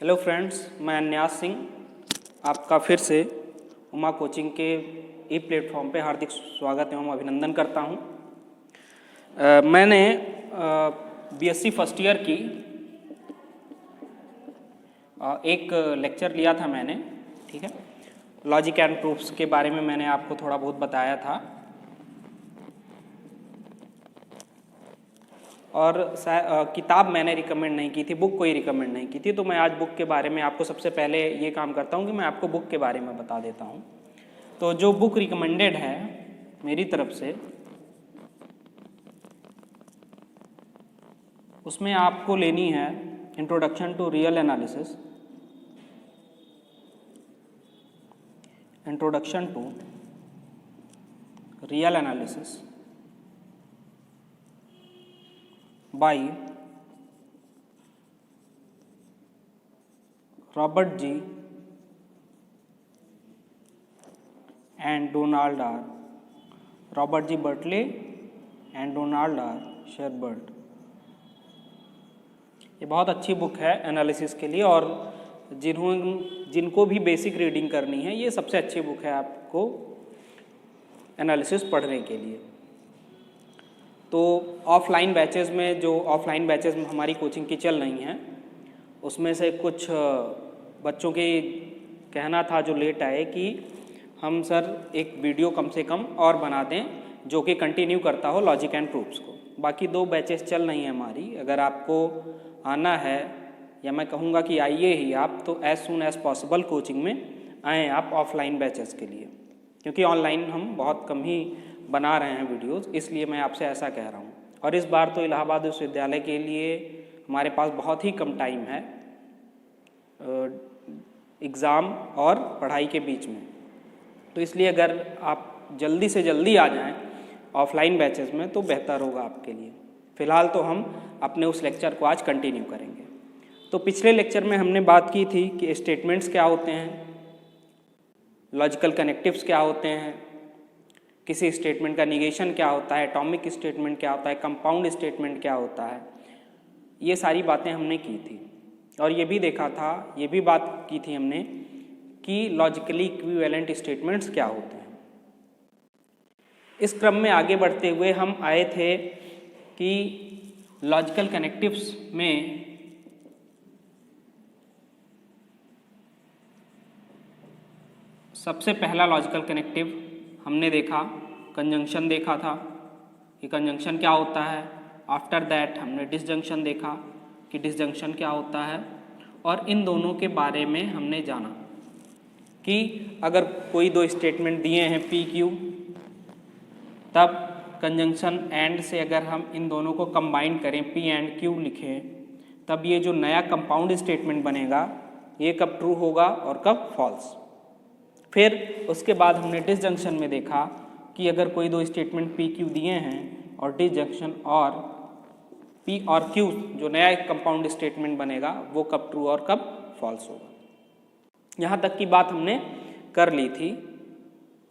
Hello friends, मैं अन्यास सिंह आपका फिर से उमा कोचिंग के ई प्लेटफॉर्म पे हार्दिक स्वागत एवं अभिनंदन करता हूं। मैंने बीएससी फर्स्ट ईयर की एक लेक्चर लिया था मैंने, ठीक है। लॉजिक एंड प्रूफ्स के बारे में मैंने आपको थोड़ा बहुत बताया था और किताब मैंने रिकमेंड नहीं की थी, बुक कोई रिकमेंड नहीं की थी। तो मैं आज बुक के बारे में आपको सबसे पहले ये काम करता हूँ कि मैं आपको बुक के बारे में बता देता हूँ। तो जो बुक रिकमेंडेड है मेरी तरफ से, उसमें आपको लेनी है introduction to real analysis, introduction to real analysis by Robert G. and Donald R. Robert G. Berkeley and Donald R. Sherbert। ये बहुत अच्छी बुक है एनालिसिस के लिए, और जिनको भी बेसिक रीडिंग करनी है ये सबसे अच्छी बुक है आपको एनालिसिस पढ़ने के लिए। तो ऑफलाइन बैचेस में, जो ऑफलाइन बैचेस में हमारी कोचिंग की चल रही हैं, उसमें से कुछ बच्चों के कहना था जो लेट आए कि हम सर एक वीडियो कम से कम और बना दें जो कि कंटिन्यू करता हो लॉजिक एंड प्रूफ्स को। बाकी 2 बैचेस चल रही हैं हमारी। अगर आपको आना है, या मैं कहूँगा कि आइए ही आप, तो as soon as possible coaching में आएँ आप ऑफलाइन बैचेस के लिए, क्योंकि ऑनलाइन हम बहुत कम ही बना रहे हैं वीडियोस, इसलिए मैं आपसे ऐसा कह रहा हूँ। और इस बार तो इलाहाबाद विश्वविद्यालय के लिए हमारे पास बहुत ही कम टाइम है एग्ज़ाम और पढ़ाई के बीच में, तो इसलिए अगर आप जल्दी से जल्दी आ जाएं ऑफलाइन बैचेस में तो बेहतर होगा आपके लिए। फ़िलहाल तो हम अपने उस लेक्चर को आज कंटिन्यू करेंगे। तो पिछले लेक्चर में हमने बात की थी कि स्टेटमेंट्स क्या होते हैं, लॉजिकल कनेक्टिव्स क्या होते हैं, किसी स्टेटमेंट का निगेशन क्या होता है, एटॉमिक स्टेटमेंट क्या होता है, कंपाउंड स्टेटमेंट क्या होता है। ये सारी बातें हमने की थी, और ये भी देखा था, ये भी बात की थी हमने कि लॉजिकली इक्विवेलेंट स्टेटमेंट्स क्या होते हैं। इस क्रम में आगे बढ़ते हुए हम आए थे कि लॉजिकल कनेक्टिव्स में सबसे पहला लॉजिकल कनेक्टिव हमने देखा, कंजंक्शन देखा था कि कंजंक्शन क्या होता है। आफ्टर दैट हमने डिसजंक्शन देखा कि डिसजंक्शन क्या होता है, और इन दोनों के बारे में हमने जाना कि अगर कोई 2 स्टेटमेंट दिए हैं पी क्यू, तब कंजंक्शन एंड से अगर हम इन दोनों को कंबाइन करें, पी एंड क्यू लिखें, तब ये जो नया कंपाउंड स्टेटमेंट बनेगा ये कब ट्रू होगा और कब फॉल्स। फिर उसके बाद हमने डिसजंक्शन में देखा कि अगर कोई 2 स्टेटमेंट पी क्यू दिए हैं और डिसजंक्शन और पी और क्यू जो नया कंपाउंड स्टेटमेंट बनेगा वो कब ट्रू और कब फॉल्स होगा। यहाँ तक की बात हमने कर ली थी।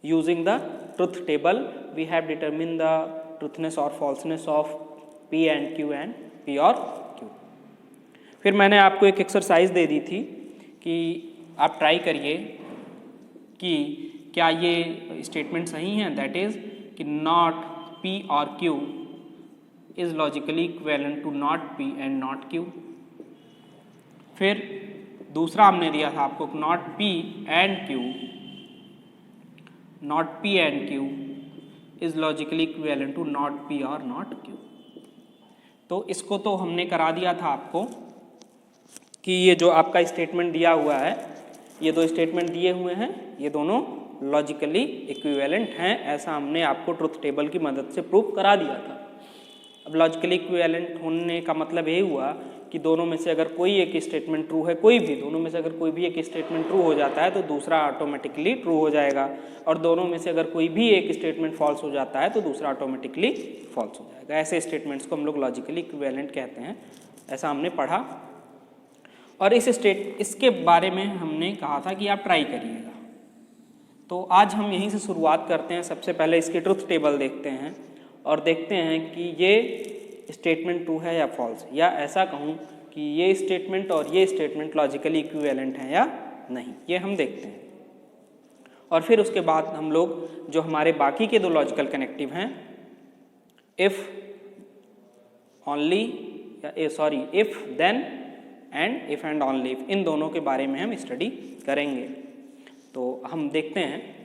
Using the truth table we have determine the truthness और falseness of P and P और क्यू। फिर मैंने आपको एक एक्सरसाइज दे दी थी कि आप ट्राई करिए कि क्या ये स्टेटमेंट सही हैं, दैट इज़ कि नॉट पी और Q is logically equivalent to not P and not Q. फिर दूसरा हमने दिया था आपको not P and Q is logically equivalent to not P और नॉट क्यू। तो इसको तो हमने करा दिया था आपको कि ये जो आपका स्टेटमेंट दिया हुआ है, ये 2 स्टेटमेंट दिए हुए हैं, ये दोनों लॉजिकली इक्विवेलेंट हैं, ऐसा हमने आपको ट्रुथ टेबल की मदद से प्रूव करा दिया था। अब लॉजिकली इक्विवेलेंट होने का मतलब ये हुआ कि दोनों में से अगर कोई एक स्टेटमेंट ट्रू है, कोई भी दोनों में से अगर कोई भी एक स्टेटमेंट ट्रू हो जाता है तो दूसरा ऑटोमेटिकली ट्रू हो जाएगा, और दोनों में से अगर कोई भी एक स्टेटमेंट फॉल्स हो जाता है तो दूसरा ऑटोमेटिकली फॉल्स हो जाएगा। ऐसे स्टेटमेंट्स को हम लोग लॉजिकली इक्विवेलेंट कहते हैं, ऐसा हमने पढ़ा। और इसके बारे में हमने कहा था कि आप ट्राई करिएगा। तो आज हम यहीं से शुरुआत करते हैं। सबसे पहले इसकी ट्रुथ टेबल देखते हैं और देखते हैं कि ये स्टेटमेंट ट्रू है या फॉल्स, या ऐसा कहूँ कि ये स्टेटमेंट और ये स्टेटमेंट लॉजिकली इक्विवेलेंट हैं या नहीं, ये हम देखते हैं। और फिर उसके बाद हम लोग जो हमारे बाकी के दो लॉजिकल कनेक्टिव हैं, if only if then and if and only if, इन दोनों के बारे में हम स्टडी करेंगे। तो हम देखते हैं।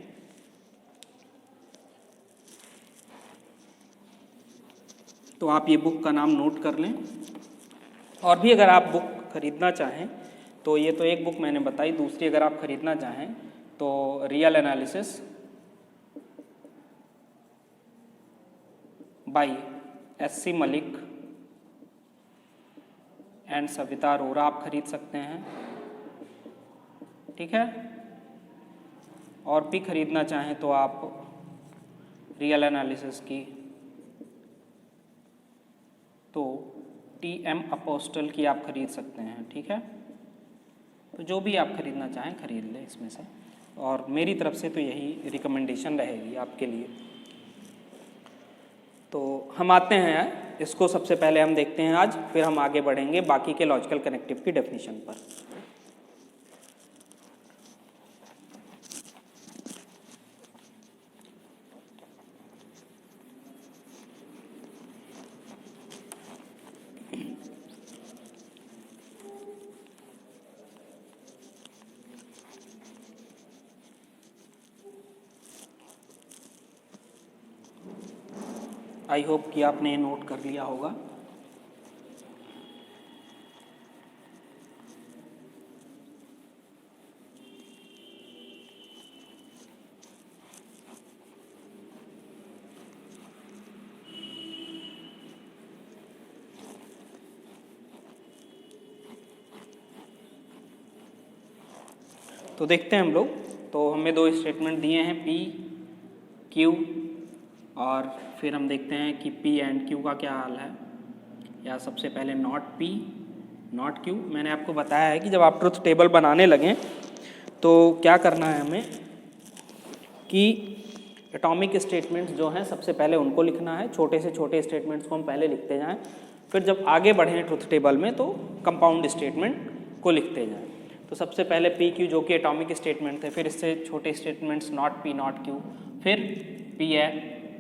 तो आप ये बुक का नाम नोट कर लें, और भी अगर आप बुक खरीदना चाहें तो ये तो एक बुक मैंने बताई, दूसरी अगर आप खरीदना चाहें तो real analysis bye SC. Malik and Savita Arora आप खरीद सकते हैं, ठीक है। और भी खरीदना चाहें तो आप रियल एनालिसिस की तो टी.एम. अपोस्टल की आप खरीद सकते हैं, ठीक है। तो जो भी आप खरीदना चाहें खरीद लें इसमें से, और मेरी तरफ से तो यही रिकमेंडेशन रहेगी आपके लिए। तो हम आते हैं इसको, सबसे पहले हम देखते हैं आज, फिर हम आगे बढ़ेंगे बाकी के लॉजिकल कनेक्टिव की डेफिनेशन पर। आई होप कि आपने ये नोट कर लिया होगा। तो देखते हैं हम लोग। तो हमें दो स्टेटमेंट दिए हैं P, Q, और फिर हम देखते हैं कि P एंड Q का क्या हाल है। या सबसे पहले नॉट P नॉट Q। मैंने आपको बताया है कि जब आप ट्रुथ टेबल बनाने लगें तो क्या करना है हमें कि एटॉमिक स्टेटमेंट्स जो हैं सबसे पहले उनको लिखना है, छोटे से छोटे स्टेटमेंट्स को हम पहले लिखते जाएं, फिर जब आगे बढ़ें ट्रुथ टेबल में तो कंपाउंड स्टेटमेंट को लिखते जाएं। तो सबसे पहले P Q जो कि एटॉमिक स्टेटमेंट थे, फिर इससे छोटे statements not P not Q, फिर P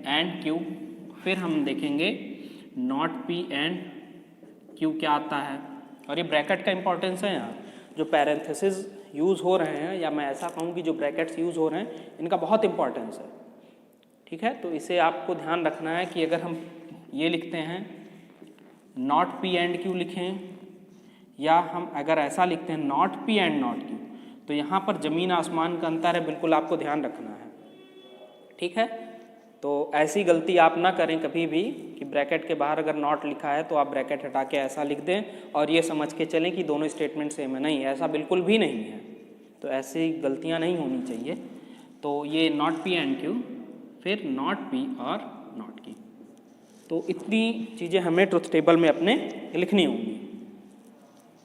एंड Q, फिर हम देखेंगे नॉट P एंड Q क्या आता है। और ये ब्रैकेट का इंपॉर्टेंस है यहाँ, जो पैरेंथेसिस यूज़ हो रहे हैं, या मैं ऐसा कहूँ कि जो ब्रैकेट्स यूज़ हो रहे हैं, इनका बहुत इंपॉर्टेंस है, ठीक है। तो इसे आपको ध्यान रखना है कि अगर हम ये लिखते हैं नॉट P एंड Q लिखें, या हम अगर ऐसा लिखते हैं not P and not Q, तो यहाँ पर ज़मीन आसमान का अंतर है, बिल्कुल आपको ध्यान रखना है, ठीक है। तो ऐसी गलती आप ना करें कभी भी कि ब्रैकेट के बाहर अगर नॉट लिखा है तो आप ब्रैकेट हटा के ऐसा लिख दें और ये समझ के चलें कि दोनों स्टेटमेंट सेम है। नहीं, ऐसा बिल्कुल भी नहीं है। तो ऐसी गलतियाँ नहीं होनी चाहिए। तो ये नॉट P एंड Q, फिर नॉट P और नॉट Q। तो इतनी चीज़ें हमें ट्रुथ टेबल में अपने लिखनी होंगी।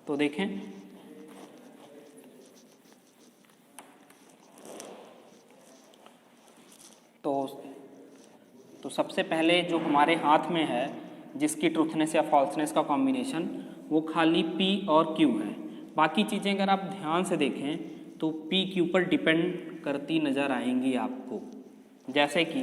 तो देखें, तो सबसे पहले जो हमारे हाथ में है जिसकी ट्रूथनेस या फॉल्सनेस का कॉम्बिनेशन, वो खाली P और Q है। बाकी चीज़ें अगर आप ध्यान से देखें तो P Q पर डिपेंड करती नज़र आएंगी आपको। जैसे कि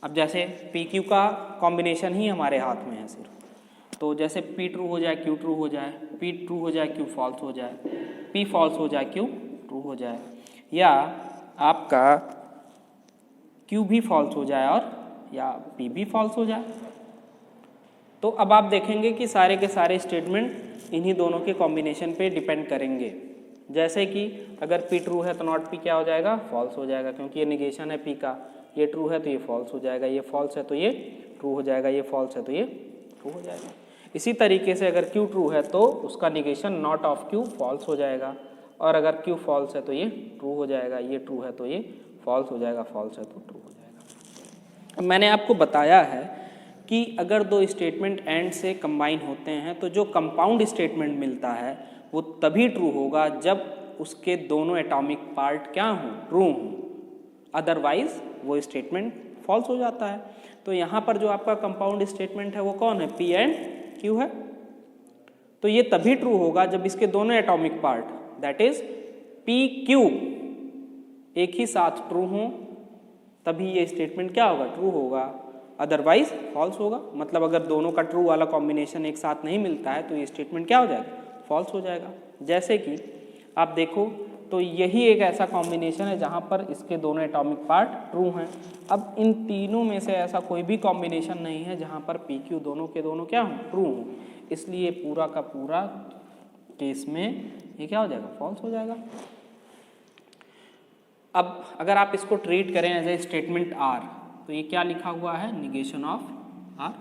अब जैसे P Q का कॉम्बिनेशन ही हमारे हाथ में है सिर्फ। तो जैसे P ट्रू हो जाए Q ट्रू हो जाए, P ट्रू हो जाए Q फॉल्स हो जाए, P फॉल्स हो जाए Q ट्रू हो जाए, या आपका Q भी फॉल्स हो जाए और या P भी फॉल्स हो जाए। तो अब आप देखेंगे कि सारे के सारे स्टेटमेंट इन्हीं दोनों के कॉम्बिनेशन पे डिपेंड करेंगे। जैसे कि अगर P ट्रू है तो नॉट P क्या हो जाएगा, फॉल्स हो जाएगा, क्योंकि ये निगेशन है P का। ये ट्रू है तो ये फॉल्स हो जाएगा, ये फॉल्स है तो ये ट्रू हो जाएगा, ये फॉल्स है तो ये ट्रू हो जाएगा। इसी तरीके से अगर Q ट्रू है तो उसका negation not of Q false हो जाएगा, और अगर Q फॉल्स है तो ये ट्रू हो जाएगा, ये ट्रू है तो ये फॉल्स हो जाएगा, फॉल्स है तो ट्रू हो जाएगा। अब मैंने आपको बताया है कि अगर दो स्टेटमेंट एंड से कंबाइन होते हैं तो जो कंपाउंड स्टेटमेंट मिलता है वो तभी ट्रू होगा जब उसके दोनों एटॉमिक पार्ट क्या हों, ट्रू हों, अदरवाइज वो स्टेटमेंट फॉल्स हो जाता है। तो यहाँ पर जो आपका कंपाउंड स्टेटमेंट है वो कौन है, P एंड Q है। तो ये तभी ट्रू होगा जब इसके दोनों atomic part that is PQ एक ही साथ ट्रू हो, तभी ये स्टेटमेंट क्या होगा, ट्रू होगा, अदरवाइज फॉल्स होगा। मतलब अगर दोनों का ट्रू वाला कॉम्बिनेशन एक साथ नहीं मिलता है तो ये स्टेटमेंट क्या हो जाएगा, फॉल्स हो जाएगा। जैसे कि आप देखो तो यही एक ऐसा कॉम्बिनेशन है जहाँ पर इसके दोनों एटॉमिक पार्ट ट्रू हैं। अब इन तीनों में से ऐसा कोई भी कॉम्बिनेशन नहीं है जहाँ पर PQ दोनों के दोनों क्या हों, ट्रू हों, इसलिए पूरा का पूरा केस में ये क्या हो जाएगा, फॉल्स हो जाएगा। अब अगर आप इसको ट्रीट करें एज ए स्टेटमेंट आर, तो ये क्या लिखा हुआ है, निगेशन ऑफ आर,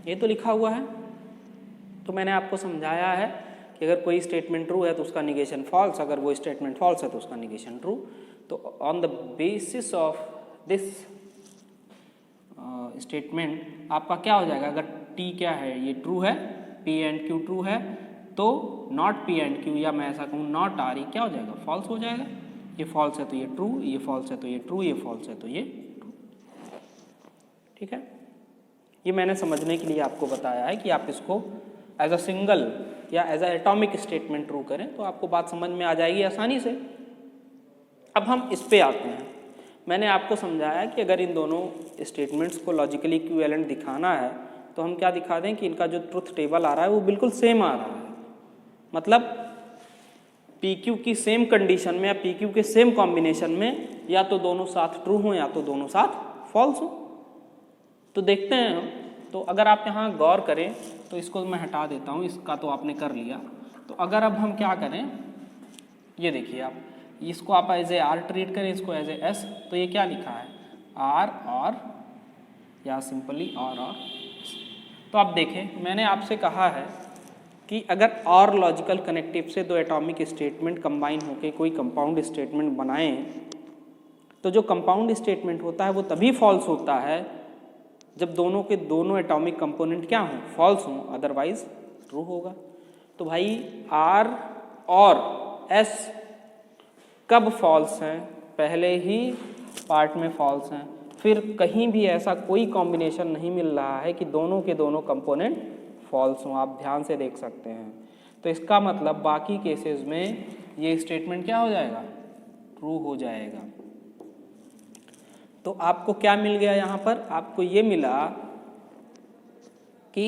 ये तो लिखा हुआ है। तो मैंने आपको समझाया है कि अगर कोई स्टेटमेंट ट्रू है तो उसका निगेशन फॉल्स, अगर वो स्टेटमेंट फॉल्स है तो उसका निगेशन ट्रू। तो on the basis of this statement आपका क्या हो जाएगा, अगर T क्या है, ये ट्रू है, P एंड Q ट्रू है, तो नॉट P एंड Q, या मैं ऐसा कहूँ नॉट R, ये क्या हो जाएगा, फॉल्स हो जाएगा। ये फॉल्स है तो ये ट्रू, ये फॉल्स है तो ये ट्रू, ये फॉल्स है तो ये ट्रू। ठीक है, ये मैंने समझने के लिए आपको बताया है कि आप इसको एज अ सिंगल या as a atomic statement true करें तो आपको बात समझ में आ जाएगी आसानी से। अब हम इस पे आते हैं। मैंने आपको समझाया कि अगर इन दोनों स्टेटमेंट्स को लॉजिकली इक्विवेलेंट दिखाना है तो हम क्या दिखा दें कि इनका जो ट्रुथ टेबल आ रहा है वो बिल्कुल सेम आ रहा है। मतलब PQ की सेम कंडीशन में या PQ के सेम कॉम्बिनेशन में या तो दोनों साथ ट्रू हों या तो दोनों साथ फॉल्स हो। तो देखते हैं हम। तो अगर आप यहाँ गौर करें तो इसको मैं हटा देता हूँ, इसका तो आपने कर लिया। तो अगर अब हम क्या करें, ये देखिए आप, इसको आप एज ए आर ट्रीट करें, इसको एज ए एस, तो ये क्या लिखा है, आर और, या सिंपली और। तो आप देखें मैंने आपसे कहा है कि अगर और लॉजिकल कनेक्टिव से दो एटॉमिक स्टेटमेंट कंबाइन होकर कोई कंपाउंड स्टेटमेंट बनाएं तो जो कंपाउंड स्टेटमेंट होता है वो तभी फॉल्स होता है जब दोनों के दोनों एटॉमिक कंपोनेंट क्या हों, फॉल्स हों, अदरवाइज ट्रू होगा। तो भाई आर और एस कब फॉल्स हैं, पहले ही पार्ट में फॉल्स हैं, फिर कहीं भी ऐसा कोई कॉम्बिनेशन नहीं मिल रहा है कि दोनों के दोनों कंपोनेंट फॉल्स हों, आप ध्यान से देख सकते हैं। तो इसका मतलब बाकी केसेस में ये स्टेटमेंट क्या हो जाएगा, ट्रू हो जाएगा। तो आपको क्या मिल गया यहाँ पर, आपको ये मिला कि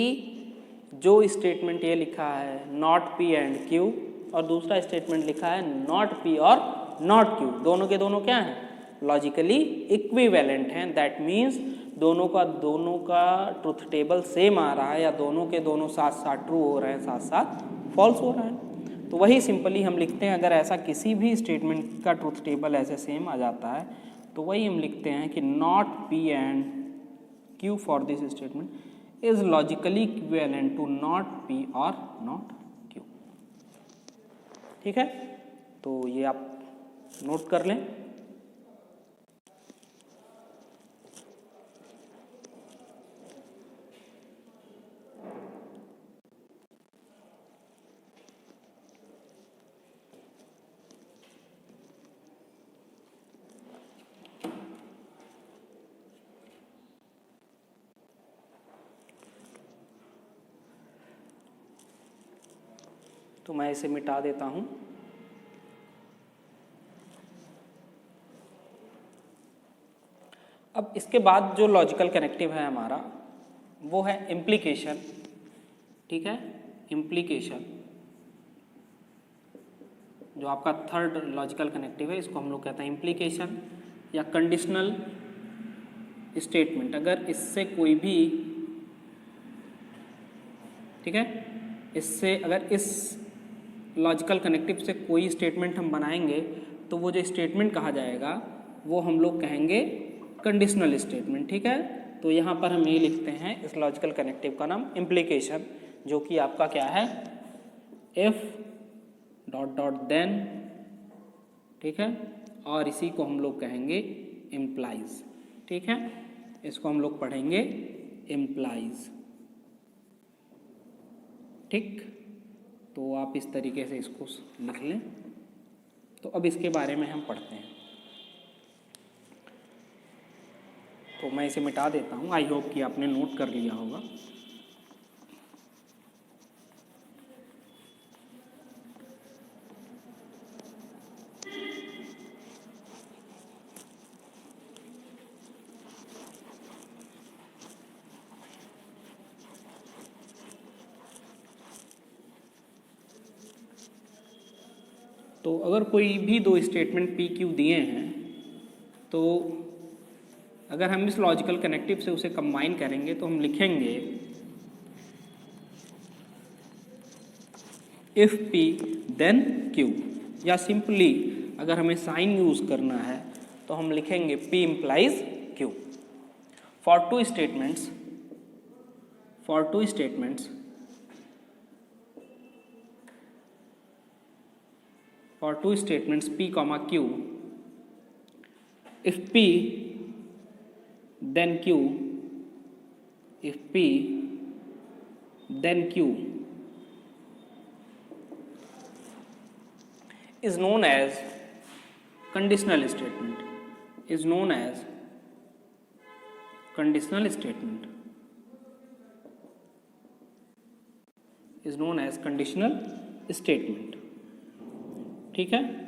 जो स्टेटमेंट ये लिखा है नॉट P एंड Q और दूसरा स्टेटमेंट लिखा है नॉट P और नॉट Q, दोनों के दोनों क्या हैं, लॉजिकली इक्विवेलेंट हैं। दैट मीन्स दोनों का ट्रुथ टेबल सेम आ रहा है या दोनों के दोनों साथ साथ ट्रू हो रहे हैं, साथ साथ फॉल्स हो रहे हैं। तो वही सिंपली हम लिखते हैं, अगर ऐसा किसी भी स्टेटमेंट का ट्रुथ टेबल ऐसे सेम आ जाता है तो वही हम लिखते हैं कि not P and Q for this statement is logically equivalent to not P और नॉट Q। ठीक है, तो ये आप नोट कर लें। तो मैं इसे मिटा देता हूं। अब इसके बाद जो लॉजिकल कनेक्टिव है हमारा वो है इम्प्लीकेशन। ठीक है, इम्प्लीकेशन जो आपका थर्ड लॉजिकल कनेक्टिव है इसको हम लोग कहते हैं इम्प्लीकेशन या कंडीशनल स्टेटमेंट। अगर इससे कोई भी, ठीक है, इससे अगर इस लॉजिकल कनेक्टिव से कोई स्टेटमेंट हम बनाएंगे तो वो जो स्टेटमेंट कहा जाएगा वो हम लोग कहेंगे कंडीशनल स्टेटमेंट। ठीक है, तो यहाँ पर हम ये लिखते हैं इस लॉजिकल कनेक्टिव का नाम इम्प्लीकेशन, जो कि आपका क्या है, इफ डॉट डॉट देन। ठीक है, और इसी को हम लोग कहेंगे इम्प्लाइज। ठीक है, इसको हम लोग पढ़ेंगे इम्प्लाइज। ठीक, तो आप इस तरीके से इसको लिख लें। तो अब इसके बारे में हम पढ़ते हैं। तो मैं इसे मिटा देता हूँ। आई होप कि आपने नोट कर लिया होगा। तो अगर कोई भी दो स्टेटमेंट पी क्यू दिए हैं तो अगर हम इस लॉजिकल कनेक्टिव से उसे कंबाइन करेंगे तो हम लिखेंगे इफ P देन Q, या सिंपली अगर हमें साइन यूज करना है तो हम लिखेंगे P implies Q। For two statements P comma Q, if P then Q, if P then Q is known as conditional statement, is known as conditional statement, is known as conditional statement। ठीक है।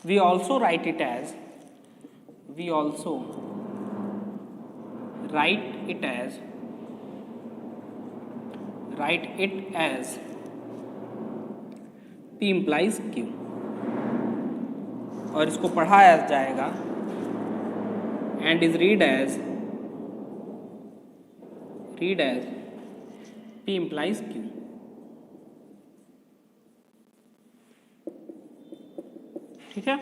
We also write it as, we also write it as P implies Q, और इसको पढ़ाया जाएगा and is read as P implies Q। ठीक है।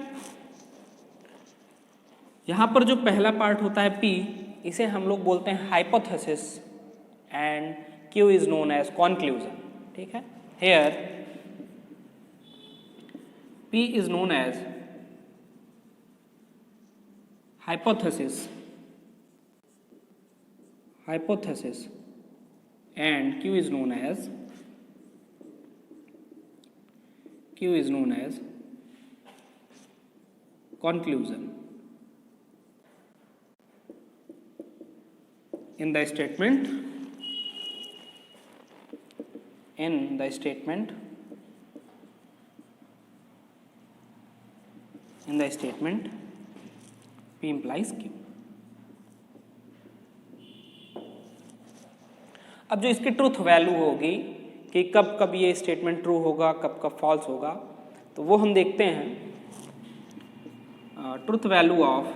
यहां पर जो पहला पार्ट होता है P, इसे हम लोग बोलते हैं hypothesis and Q is known as conclusion. ठीक है। Here P is known as hypothesis and Q is known as conclusion। In the statement P implies Q। अब जो इसकी ट्रूथ वैल्यू होगी कि कब कब ये स्टेटमेंट ट्रू होगा, कब कब फॉल्स होगा, तो वो हम देखते हैं। ट्रूथ वैल्यू ऑफ,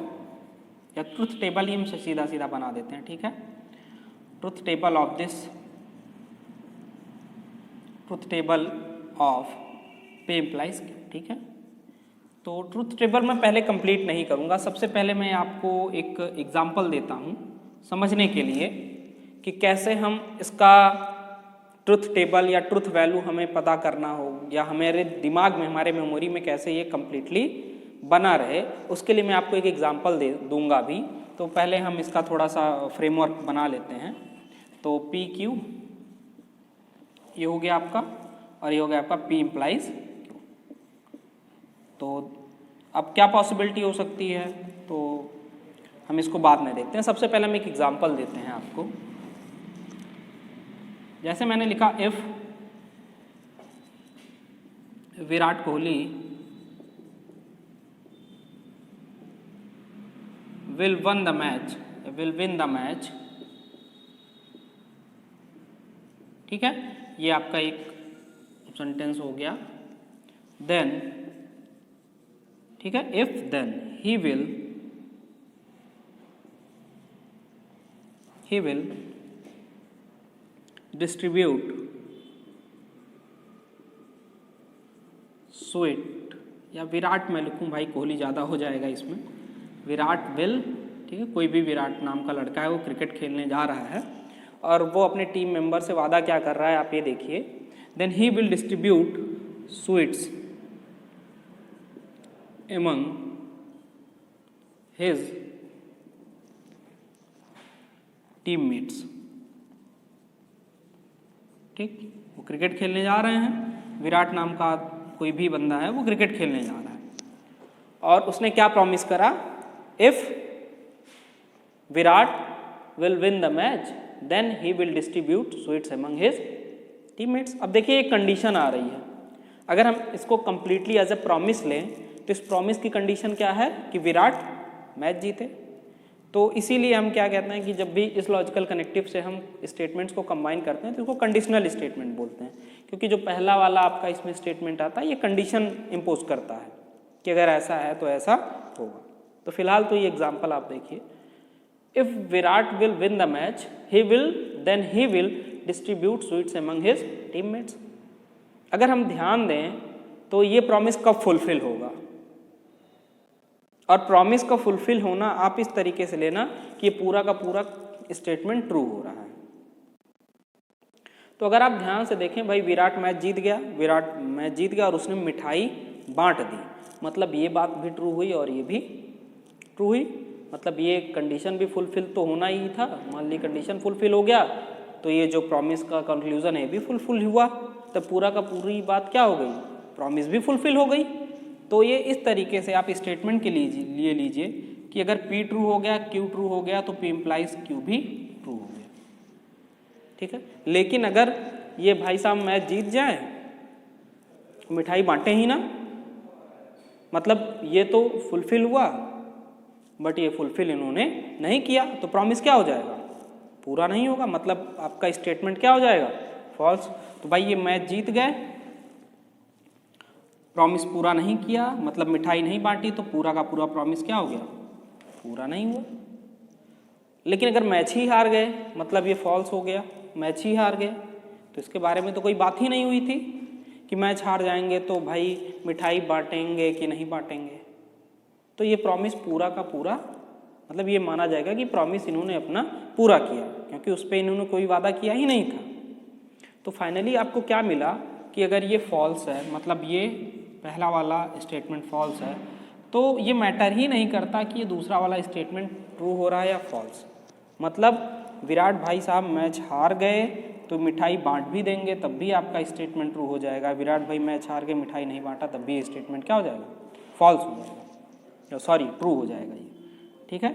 या ट्रूथ टेबल ही हम सीधा बना देते हैं। ठीक है। Truth table of P implies Q। ठीक है। तो ट्रूथ टेबल मैं पहले कंप्लीट नहीं करूंगा, सबसे पहले मैं आपको एक एग्जांपल देता हूं समझने के लिए कि कैसे हम इसका ट्रूथ टेबल या ट्रूथ वैल्यू हमें पता करना हो, या हमारे दिमाग में, हमारे मेमोरी में कैसे ये कंप्लीटली बना रहे। उसके लिए मैं आपको एक एग्जांपल दूंगा भी। तो पहले हम इसका थोड़ा सा फ्रेमवर्क बना लेते हैं। तो P Q ये हो गया आपका, और ये हो गया आपका P implies Q। तो अब क्या पॉसिबिलिटी हो सकती है, तो हम इसको बाद में देखते हैं। सबसे पहले हम एक एग्जांपल देते हैं आपको। जैसे मैंने लिखा if Virat Kohli will win the match। ठीक है। ये आपका एक सेंटेंस हो गया। देन, ठीक है, if then he will distribute sweet, या विराट मैं लिखूं भाई, कोहली ज़्यादा हो जाएगा इसमें। विराट विल, ठीक है, कोई भी विराट नाम का लड़का है, वो क्रिकेट खेलने जा रहा है और वो अपने टीम मेंबर से वादा क्या कर रहा है, आप ये देखिए। Then he will distribute sweets among his teammates. ठीक, वो क्रिकेट खेलने जा रहे हैं, विराट नाम का कोई भी बंदा है, वो क्रिकेट खेलने जा रहा है और उसने क्या प्रॉमिस करा, if Virat will win the match then he will distribute sweets among his teammates. अब देखिए एक कंडीशन आ रही है, अगर हम इसको कंप्लीटली एज ए प्रॉमिस लें तो इस प्रॉमिस की कंडीशन क्या है कि विराट मैच जीते। तो इसीलिए हम क्या कहते हैं कि जब भी इस लॉजिकल कनेक्टिव से हम स्टेटमेंट्स को कंबाइन करते हैं तो इसको कंडीशनल स्टेटमेंट बोलते हैं, क्योंकि जो पहला वाला आपका इसमें स्टेटमेंट आता है ये कंडीशन इम्पोज करता है कि अगर ऐसा है तो ऐसा होगा। तो फिलहाल तो ये एग्जाम्पल आप देखिए, if Virat will win the match he will distribute sweets among his teammates. अगर हम ध्यान दें तो ये प्रॉमिस कब फुलफिल होगा, और प्रॉमिस का फुलफिल होना आप इस तरीके से लेना कि ये पूरा का पूरा स्टेटमेंट ट्रू हो रहा है। तो अगर आप ध्यान से देखें भाई विराट मैच जीत गया और उसने मिठाई बांट दी, मतलब ये बात भी ट्रू हुई और ये भी ट्रू हुई, मतलब ये कंडीशन भी फुलफिल तो होना ही था। मान ली कंडीशन फुलफिल हो गया तो ये जो प्रॉमिस का कंक्लूजन है भी फुलफिल हुआ, तब पूरा का पूरी बात क्या हो गई, प्रॉमिस भी फुलफिल हो गई। तो ये इस तरीके से आप स्टेटमेंट के लिए लीजिए कि अगर P ट्रू हो गया, Q ट्रू हो गया तो P इम्प्लाइज Q भी ट्रू हो गया, ठीक है। लेकिन अगर ये भाई साहब मैच जीत जाए, मिठाई बांटे ही ना, मतलब ये तो फुलफिल हुआ बट ये फुलफिल इन्होंने नहीं किया, तो प्रॉमिस क्या हो जाएगा, पूरा नहीं होगा, मतलब आपका स्टेटमेंट क्या हो जाएगा, फॉल्स। तो भाई ये मैच जीत गए, प्रॉमिस पूरा नहीं किया, मतलब मिठाई नहीं बांटी, तो पूरा का पूरा प्रॉमिस क्या हो गया, पूरा नहीं हुआ। लेकिन अगर मैच ही हार गए, मतलब ये फॉल्स हो गया, मैच ही हार गए, तो इसके बारे में तो कोई बात ही नहीं हुई थी कि मैच हार जाएंगे तो भाई मिठाई बांटेंगे कि नहीं बांटेंगे। तो ये प्रॉमिस पूरा का पूरा, मतलब ये माना जाएगा कि प्रॉमिस इन्होंने अपना पूरा किया, क्योंकि उस पर इन्होंने कोई वादा किया ही नहीं था। तो फाइनली आपको क्या मिला कि अगर ये फॉल्स है, मतलब ये पहला वाला स्टेटमेंट फॉल्स है, तो ये मैटर ही नहीं करता कि ये दूसरा वाला स्टेटमेंट ट्रू हो रहा है या फॉल्स। मतलब विराट भाई साहब मैच हार गए तो मिठाई बांट भी देंगे तब भी आपका स्टेटमेंट ट्रू हो जाएगा, विराट भाई मैच हार गए मिठाई नहीं बांटा तब भी स्टेटमेंट क्या हो जाएगा, फॉल्स हो जाएगा, सॉरी ट्रू हो जाएगा ये, ठीक है।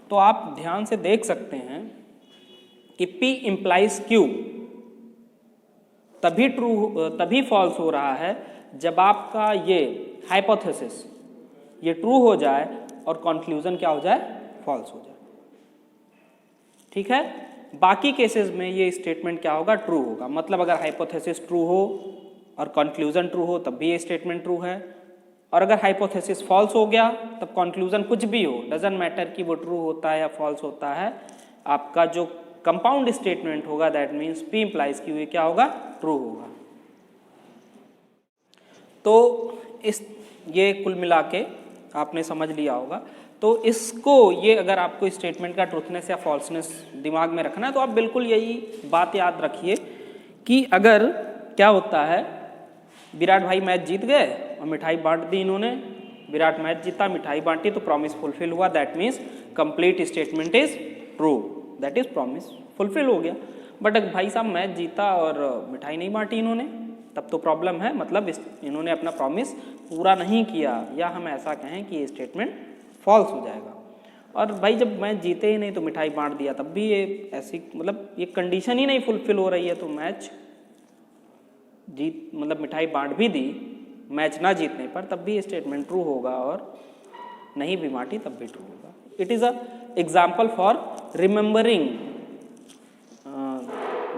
तो आप ध्यान से देख सकते हैं कि P इम्प्लाइज Q तभी फॉल्स हो रहा है जब आपका ये हाइपोथेसिस ये ट्रू हो जाए और कंक्लूजन क्या हो जाए, फॉल्स हो जाए, ठीक है। बाकी केसेस में ये स्टेटमेंट क्या होगा, ट्रू होगा। मतलब अगर हाइपोथेसिस ट्रू हो और कंक्लूजन ट्रू हो तब भी ये स्टेटमेंट ट्रू है, और अगर हाइपोथेसिस फॉल्स हो गया तब कंक्लूजन कुछ भी हो, डजंट मैटर कि वो ट्रू होता है या फॉल्स होता है, आपका जो कंपाउंड स्टेटमेंट होगा that means P implies Q ये क्या होगा, ट्रू होगा। तो ये कुल मिला के आपने समझ लिया होगा। तो इसको ये अगर आपको स्टेटमेंट का ट्रूथनेस या फॉल्सनेस दिमाग में रखना है तो आप बिल्कुल यही बात याद रखिए कि अगर क्या होता है, विराट भाई मैच जीत गए और मिठाई बांट दी इन्होंने, विराट मैच जीता मिठाई बांटी तो प्रॉमिस फुलफिल हुआ, that means complete statement is true, that is promise fulfil हो गया। बट अगर भाई साहब मैच जीता और मिठाई नहीं बांटी इन्होंने, तब तो प्रॉब्लम है, मतलब इन्होंने अपना प्रॉमिस पूरा नहीं किया, या हम ऐसा कहें कि ये स्टेटमेंट फॉल्स हो जाएगा। और भाई जब मैच जीते ही नहीं तो मिठाई बांट दिया तब भी ये ऐसी, मतलब ये कंडीशन ही नहीं फुलफिल हो रही है, तो मैच जीत मतलब मिठाई बांट भी दी मैच ना जीतने पर तब भी ये स्टेटमेंट ट्रू होगा, और नहीं भी बांटी तब भी ट्रू होगा। It is a example for remembering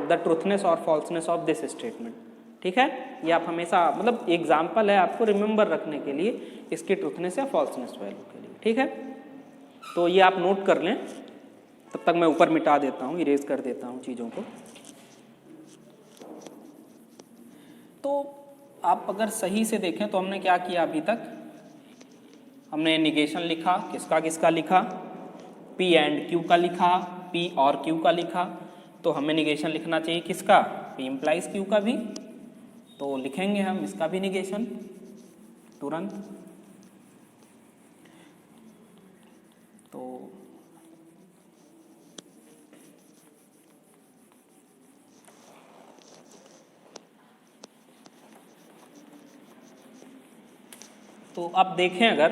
the truthness और फॉल्सनेस ऑफ दिस स्टेटमेंट, ठीक है। ये आप हमेशा, मतलब एग्जाम्पल है आपको रिमेंबर रखने के लिए इसकी ट्रूथनेस या फॉल्सनेस वैल्यू के लिए, ठीक है। तो ये आप नोट कर लें, तब तक मैं ऊपर मिटा देता हूँ, इरेज कर देता हूँ चीज़ों को। तो आप अगर सही से देखें तो हमने क्या किया अभी तक, हमने निगेशन लिखा, किसका किसका लिखा, P एंड Q का लिखा, P और Q का लिखा। तो हमें निगेशन लिखना चाहिए किसका, P इम्प्लाइज Q का भी, तो लिखेंगे हम इसका भी निगेशन तुरंत। तो आप देखें अगर,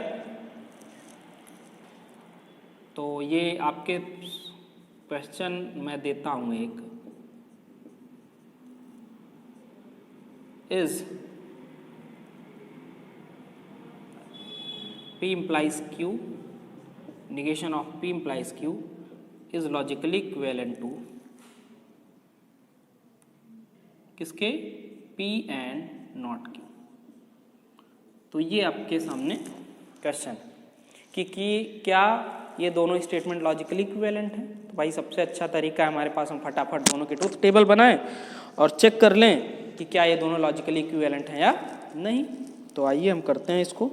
तो तो ये आपके क्वेश्चन मैं देता हूँ एक, is P implies Q, negation of P implies Q is logically equivalent to किसके? P and not Q। तो ये आपके सामने क्वेश्चन कि क्या ये दोनों स्टेटमेंट लॉजिकली इक्विवेलेंट हैं। तो भाई सबसे अच्छा तरीका है हमारे पास, हम फटाफट दोनों के ट्रूथ टेबल बनाएं और चेक कर लें कि क्या ये दोनों लॉजिकली इक्विवेलेंट हैं या नहीं। तो आइए हम करते हैं इसको।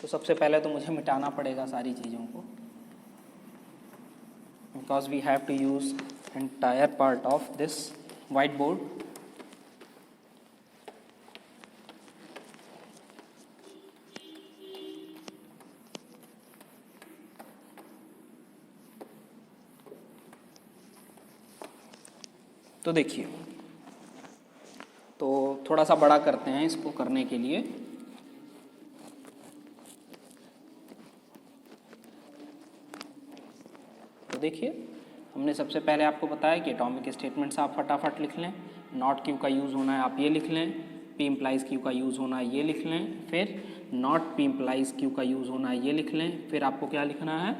तो सबसे पहले तो मुझे मिटाना पड़ेगा सारी चीज़ों को, because we have to use entire part of this white board. तो देखिए, तो थोड़ा सा बड़ा करते हैं इसको करने के लिए। तो देखिए, हमने सबसे पहले आपको बताया कि एटॉमिक स्टेटमेंट्स आप फटाफट लिख लें। नॉट क्यू का यूज़ होना है, आप ये लिख लें। पी इम्प्लाइज क्यू का यूज़ होना है, ये लिख लें। फिर नॉट पी इम्प्लाइज क्यू का यूज़ होना है, ये लिख लें। फिर आपको क्या लिखना है?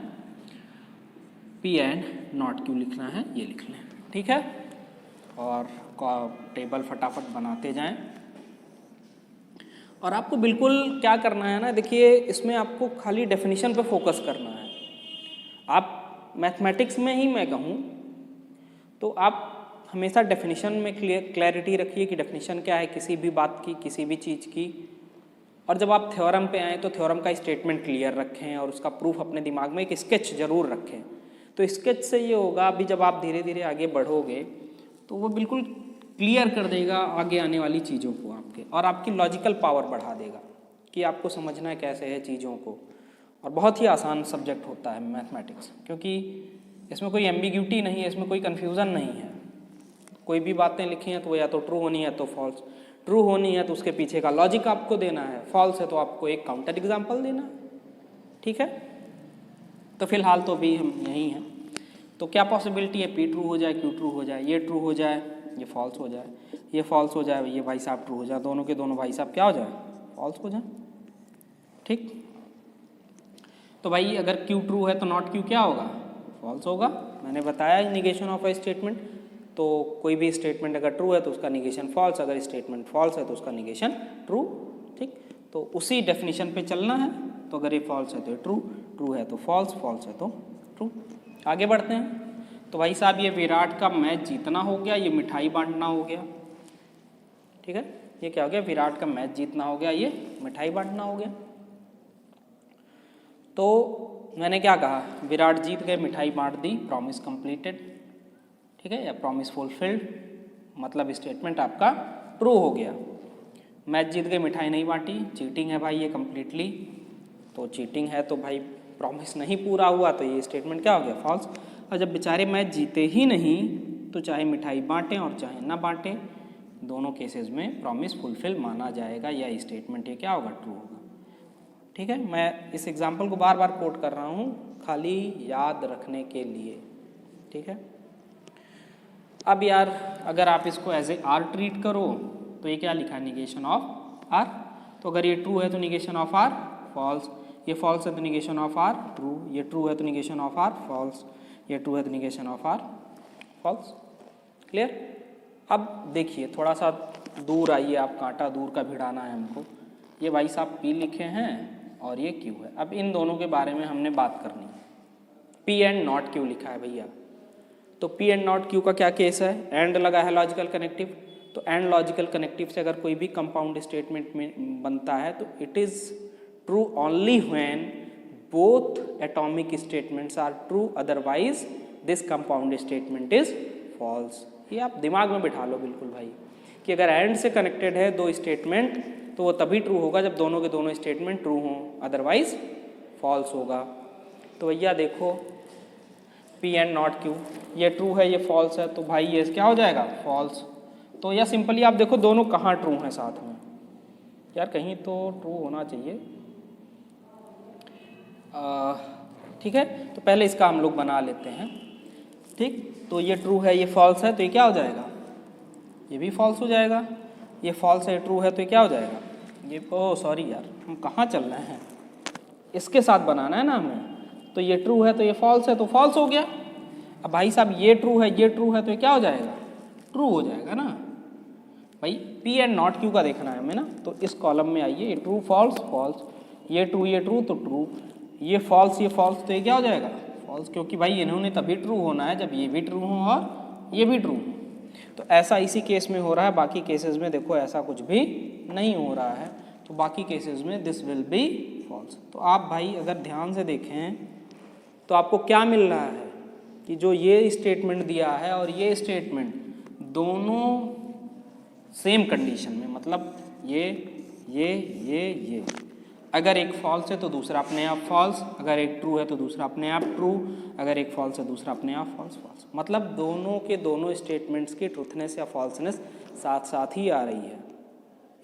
पी एंड नॉट क्यू लिखना है, ये लिख लें। ठीक है, और टेबल फटाफट बनाते जाएं। और आपको बिल्कुल क्या करना है ना, देखिए इसमें आपको खाली डेफिनेशन पे फोकस करना है। आप मैथमेटिक्स में ही मैं कहूँ तो आप हमेशा डेफिनेशन में क्लैरिटी रखिए कि डेफिनेशन क्या है किसी भी बात की, किसी भी चीज़ की। और जब आप थ्योरम पे आएँ तो थ्योरम का स्टेटमेंट क्लियर रखें और उसका प्रूफ अपने दिमाग में एक स्केच जरूर रखें। तो स्केच से ये होगा, अभी जब आप धीरे धीरे आगे बढ़ोगे तो वो बिल्कुल क्लियर कर देगा आगे आने वाली चीज़ों को आपके, और आपकी लॉजिकल पावर बढ़ा देगा कि आपको समझना है कैसे है चीज़ों को। और बहुत ही आसान सब्जेक्ट होता है मैथमेटिक्स, क्योंकि इसमें कोई एम्बिग्यूटी नहीं है, इसमें कोई कन्फ्यूज़न नहीं है। कोई भी बातें लिखी हैं तो वो या तो ट्रू होनी है तो फॉल्स, ट्रू होनी है तो उसके पीछे का लॉजिक आपको देना है, फॉल्स है तो आपको एक काउंटर एग्जाम्पल देना है। ठीक है, तो फिलहाल तो अभी हम यहीं हैं। तो क्या पॉसिबिलिटी है? पी ट्रू हो जाए, क्यू ट्रू हो जाए, ये ट्रू हो जाए, ये फॉल्स हो जाए, ये फॉल्स हो जाए, ये भाई साहब ट्रू हो जाए, दोनों के दोनों भाई साहब क्या हो जाए? फॉल्स हो जाए। ठीक, तो भाई अगर क्यू ट्रू है तो नॉट क्यू क्या होगा? फॉल्स होगा। मैंने बताया निगेशन ऑफ अ स्टेटमेंट, तो कोई भी स्टेटमेंट अगर ट्रू है तो उसका निगेशन फॉल्स, अगर स्टेटमेंट फॉल्स है तो उसका निगेशन ट्रू। ठीक, तो उसी डेफिनेशन पे चलना है। तो अगर ये फॉल्स है तो ट्रू, ट्रू है तो फॉल्स, फॉल्स है तो ट्रू। आगे बढ़ते हैं। तो भाई साहब ये विराट का मैच जीतना हो गया, ये मिठाई बांटना हो गया। ठीक है, ये क्या हो गया? विराट का मैच जीतना हो गया, ये मिठाई बांटना हो गया। तो मैंने क्या कहा? विराट जीत गए, मिठाई बांट दी, प्रॉमिस कंप्लीटेड। ठीक है, या प्रॉमिस फुलफिल्ड, मतलब स्टेटमेंट आपका ट्रू हो गया। मैच जीत गए, मिठाई नहीं बांटी, चीटिंग है भाई ये कंप्लीटली। तो चीटिंग है तो भाई प्रॉमिस नहीं पूरा हुआ, तो ये स्टेटमेंट क्या हो गया? फॉल्स। और जब बेचारे मैच जीते ही नहीं तो चाहे मिठाई बांटें और चाहे ना बांटें, दोनों केसेस में प्रॉमिस फुलफिल माना जाएगा, या स्टेटमेंट ये क्या होगा? ट्रू होगा। ठीक है, मैं इस एग्जाम्पल को बार बार कोट कर रहा हूँ खाली याद रखने के लिए। ठीक है, अब यार अगर आप इसको एज ए आर ट्रीट करो तो ये क्या लिखा है? Negation of R. तो अगर ये ट्रू है तो निगेशन ऑफ आर फॉल्स, ये फॉल्स है तो निगेशन ऑफ आर ट्रू, ये ट्रू है तो निगेशन ऑफ आर फॉल्स, ये ट्रू है तो negation of R false. Clear? अब देखिए थोड़ा सा दूर आइए, आप कांटा दूर का भिड़ाना है हमको। ये भाई साहब पी लिखे हैं और ये क्यू है। अब इन दोनों के बारे में हमने बात करनी है। पी एंड नॉट क्यू लिखा है भैया, तो पी एंड नॉट क्यू का क्या केस है? एंड लगा है लॉजिकल कनेक्टिव। तो एंड लॉजिकल कनेक्टिव से अगर कोई भी कंपाउंड स्टेटमेंट में बनता है तो it is true only when both atomic statements are true, otherwise this compound statement is false. ये आप दिमाग में बिठा लो बिल्कुल भाई, कि अगर एंड से कनेक्टेड है दो स्टेटमेंट तो वो तभी ट्रू होगा जब दोनों के दोनों स्टेटमेंट ट्रू हों, अदरवाइज फॉल्स होगा। तो भैया देखो पी एंड नॉट क्यू, ये ट्रू है ये फॉल्स है, तो भाई ये क्या हो जाएगा? फॉल्स। तो या सिंपली आप देखो दोनों कहाँ ट्रू हैं साथ में, यार कहीं तो ट्रू होना चाहिए। ठीक है, तो पहले इसका हम लोग बना लेते हैं। ठीक, तो ये ट्रू है, ये फॉल्स है, तो ये क्या हो जाएगा, ये भी फॉल्स हो जाएगा। ये फॉल्स है, ट्रू है, तो ये क्या हो जाएगा, ये ओ सॉरी यार, हम कहाँ चल रहे हैं, इसके साथ बनाना है ना हमें। तो ये ट्रू है तो ये फॉल्स है, तो फॉल्स हो गया। अब भाई साहब ये ट्रू है, ये ट्रू है, तो ये क्या हो जाएगा, ट्रू हो जाएगा ना भाई। पी एंड नॉट क्यू का देखना है हमें ना, तो इस कॉलम में आइए, ये ट्रू फॉल्स फॉल्स, ये ट्रू तो ट्रू, ये फॉल्स तो ये क्या हो जाएगा, फॉल्स, क्योंकि भाई इन्होंने तभी ट्रू होना है जब ये भी ट्रू हो और ये भी ट्रू हो। तो ऐसा इसी केस में हो रहा है, बाकी केसेस में देखो ऐसा कुछ भी नहीं हो रहा है, तो बाकी केसेस में दिस विल बी फॉल्स। तो आप भाई अगर ध्यान से देखें तो आपको क्या मिल रहा है कि जो ये स्टेटमेंट दिया है और ये स्टेटमेंट दोनों सेम कंडीशन में, मतलब ये अगर एक फॉल्स है तो दूसरा अपने आप फॉल्स, अगर एक ट्रू है तो दूसरा अपने आप ट्रू, अगर एक फॉल्स है दूसरा अपने आप फॉल्स। मतलब दोनों के दोनों स्टेटमेंट्स की ट्रूथनेस या फॉल्सनेस साथ साथ ही आ रही है।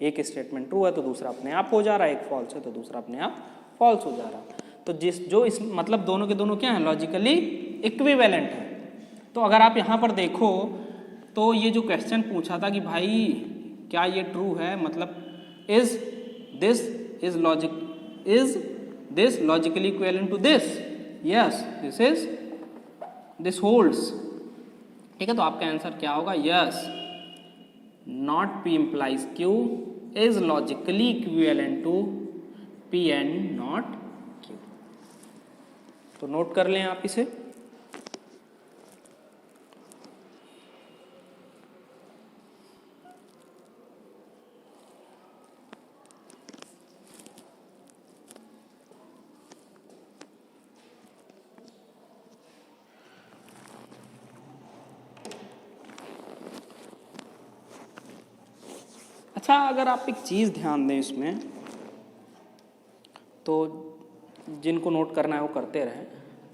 एक स्टेटमेंट ट्रू है तो दूसरा अपने आप हो जा रहा है, एक फॉल्स है तो दूसरा अपने आप फॉल्स हो जा रहा है। तो इस मतलब दोनों के दोनों क्या है, लॉजिकली इक्विवेलेंट है। तो अगर आप यहाँ पर देखो तो ये जो क्वेश्चन पूछा था कि भाई क्या ये ट्रू है, मतलब is this logically equivalent to this, yes this holds. ठीक है, तो आपका आंसर क्या होगा, yes not P implies Q is logically equivalent to P and not Q। तो नोट कर लें आप इसे। अच्छा, अगर आप एक चीज़ ध्यान दें इसमें, तो जिनको नोट करना है वो करते रहें।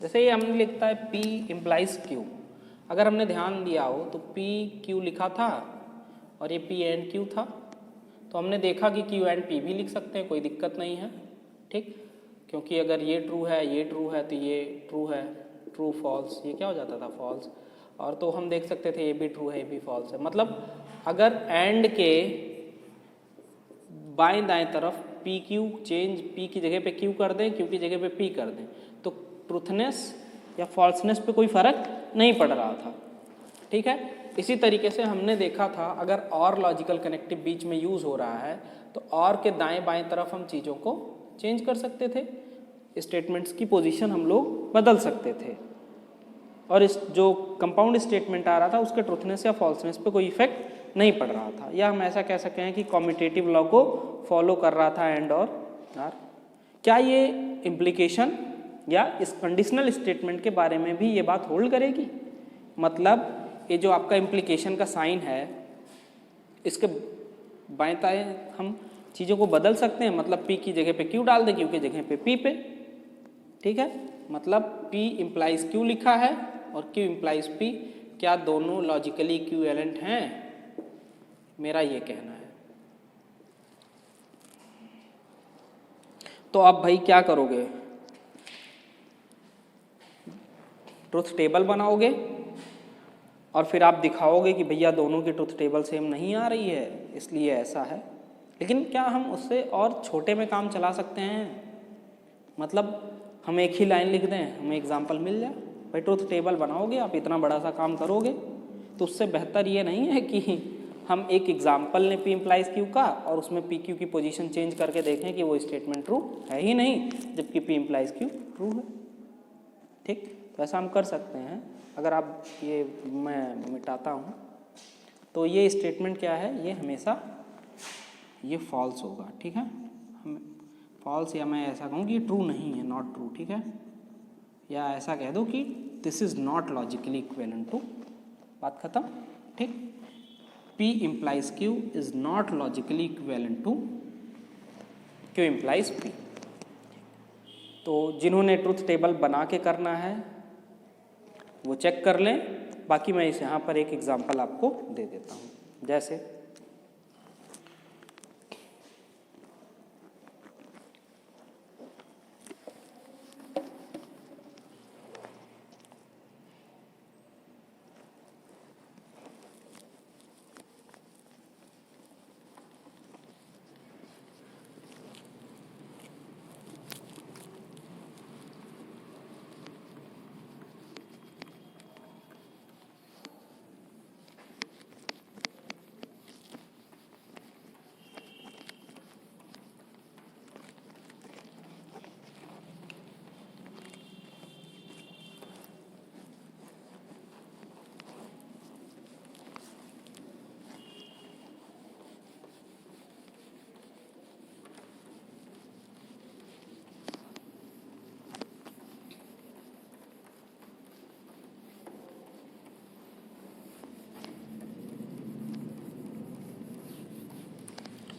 जैसे ये हमने लिखता है P implies Q, अगर हमने ध्यान दिया हो तो P Q लिखा था और ये P एंड Q था, तो हमने देखा कि Q एंड P भी लिख सकते हैं, कोई दिक्कत नहीं है। ठीक, क्योंकि अगर ये ट्रू है ये ट्रू है तो ये ट्रू है, ट्रू फॉल्स, ये क्या हो जाता था फॉल्स। और तो हम देख सकते थे ये भी ट्रू है ये भी फॉल्स है। मतलब अगर एंड के बाएं दाएं तरफ पी क्यू चेंज, पी की जगह पे क्यू कर दें, क्यू की जगह पे पी कर दें, तो ट्रूथनेस या फॉल्सनेस पे कोई फर्क नहीं पड़ रहा था। ठीक है, इसी तरीके से हमने देखा था अगर और लॉजिकल कनेक्टिव बीच में यूज हो रहा है तो और के दाएं बाएं तरफ हम चीज़ों को चेंज कर सकते थे, स्टेटमेंट्स की पोजीशन हम लोग बदल सकते थे, और इस जो कंपाउंड स्टेटमेंट आ रहा था उसके ट्रूथनेस या फॉल्सनेस पे कोई इफेक्ट नहीं पड़ रहा था। या हम ऐसा कह सकते हैं कि कॉम्यूटेटिव लॉ को फॉलो कर रहा था एंड और आर। क्या ये इम्प्लीकेशन या इस कंडीशनल स्टेटमेंट के बारे में भी ये बात होल्ड करेगी? मतलब ये जो आपका इम्प्लीकेशन का साइन है, इसके बाएं दाएं हम चीज़ों को बदल सकते हैं, मतलब P की जगह पे Q डाल दें, Q की जगह पे P पे। ठीक है, मतलब P implies Q लिखा है और Q implies P, क्या दोनों लॉजिकली इक्विवेलेंट हैं? मेरा ये कहना है। तो आप भाई क्या करोगे, ट्रुथ टेबल बनाओगे और फिर आप दिखाओगे कि भैया दोनों की ट्रुथ टेबल सेम नहीं आ रही है, इसलिए ऐसा है। लेकिन क्या हम उससे और छोटे में काम चला सकते हैं? मतलब हम एक ही लाइन लिख दें, हमें एग्जाम्पल मिल जाए। भाई ट्रुथ टेबल बनाओगे, आप इतना बड़ा सा काम करोगे, तो उससे बेहतर ये नहीं है कि हम एक एग्जाम्पल लें P implies Q का और उसमें P Q की पोजीशन चेंज करके देखें कि वो स्टेटमेंट ट्रू है ही नहीं, जबकि P implies Q ट्रू है। ठीक, तो ऐसा हम कर सकते हैं। अगर आप ये मैं मिटाता हूँ तो ये स्टेटमेंट क्या है, ये हमेशा ये फॉल्स होगा। ठीक है, हम फॉल्स, या मैं ऐसा कहूँ कि ये ट्रू नहीं है, नॉट ट्रू। ठीक है, या ऐसा कह दो कि this is not logically equivalent to, बात खत्म। ठीक, P implies Q is not logically equivalent to Q implies P। तो जिन्होंने ट्रुथ टेबल बना के करना है वो चेक कर लें, बाकी मैं इस यहाँ पर एक एग्जांपल आपको दे देता हूँ। जैसे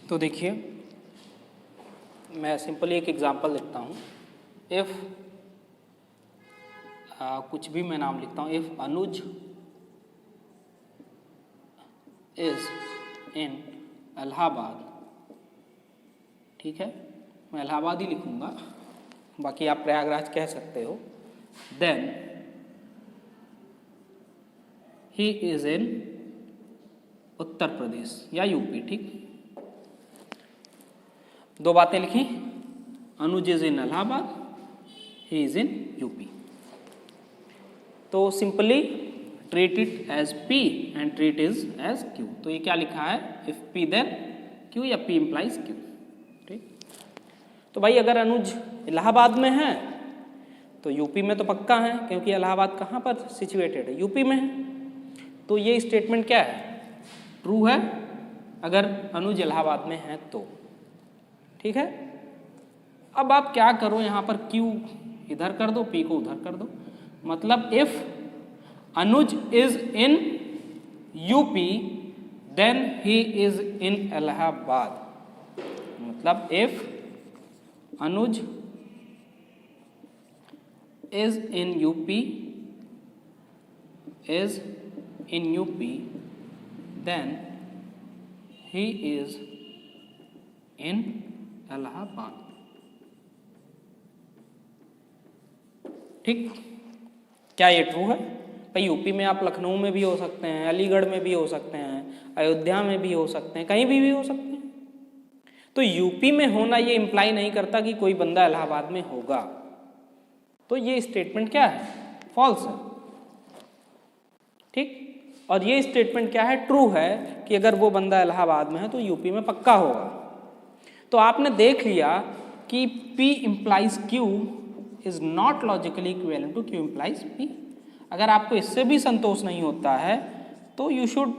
तो देखिए मैं सिंपली एक एग्जांपल लिखता हूँ। इफ़ कुछ भी मैं नाम लिखता हूँ, if Anuj is in Allahabad, ठीक है, मैं इलाहाबाद ही लिखूँगा, बाकी आप प्रयागराज कह सकते हो। Then he is in Uttar Pradesh या यूपी, ठीक। दो बातें लिखी, Anuj is in Allahabad, he is in UP. तो simply treat it as P and treat is as Q. तो ये क्या लिखा है, इफ पी देन क्यू या पी इम्प्लाइज क्यू, ठीक। तो भाई अगर अनुज इलाहाबाद में है तो यूपी में तो पक्का है, क्योंकि इलाहाबाद कहाँ पर सिचुएटेड है, यूपी में है। तो ये स्टेटमेंट क्या है, ट्रू है अगर अनुज इलाहाबाद में है तो, ठीक है। अब आप क्या करो, यहाँ पर Q इधर कर दो, P को उधर कर दो। मतलब if Anuj is in UP then he is in Allahabad. मतलब if Anuj is in UP then he is in Allahabad, ठीक। क्या ये ट्रू है भाई? यूपी में आप लखनऊ में भी हो सकते हैं, अलीगढ़ में भी हो सकते हैं, अयोध्या में भी हो सकते हैं, कहीं भी हो सकते हैं। तो यूपी में होना ये इम्प्लाई नहीं करता कि कोई बंदा इलाहाबाद में होगा। तो ये स्टेटमेंट क्या है, फॉल्स है, ठीक। और ये स्टेटमेंट क्या है, ट्रू है कि अगर वो बंदा इलाहाबाद में है तो यूपी में पक्का होगा। तो आपने देख लिया कि P implies Q is not logically equivalent to Q implies P। अगर आपको इससे भी संतोष नहीं होता है तो you should